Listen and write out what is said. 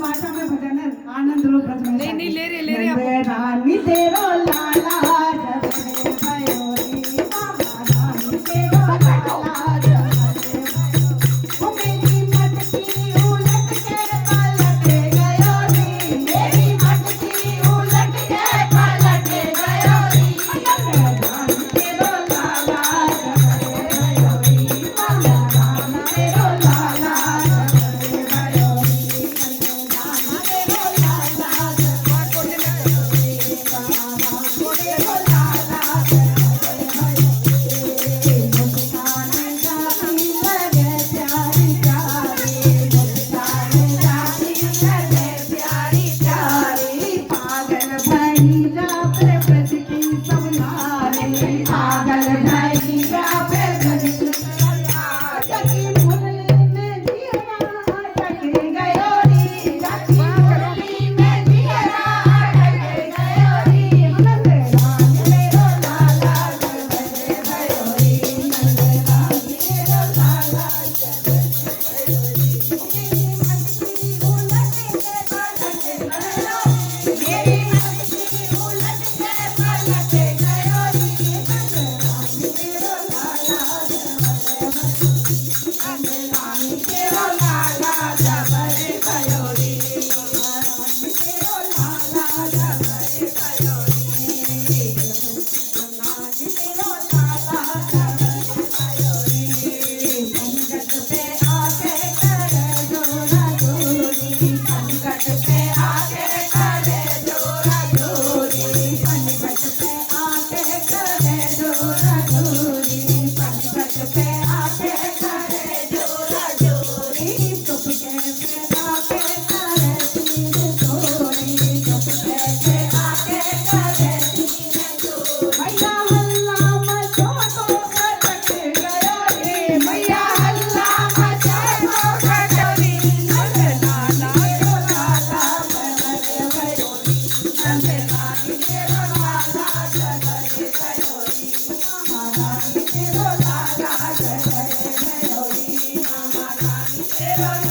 भाषा में भजन है आनंद लो ब्रज में नहीं ले रहे आप रानी तेरो लाला जब भयोरी मामा रानी तेरो लाला जब ओ मेरी मटकी उलट के पलट गयो री मेरी मटकी उलट के पलट गयो री रानी तेरो लाला जब भयोरी मामा रानी तेरो लाला Pero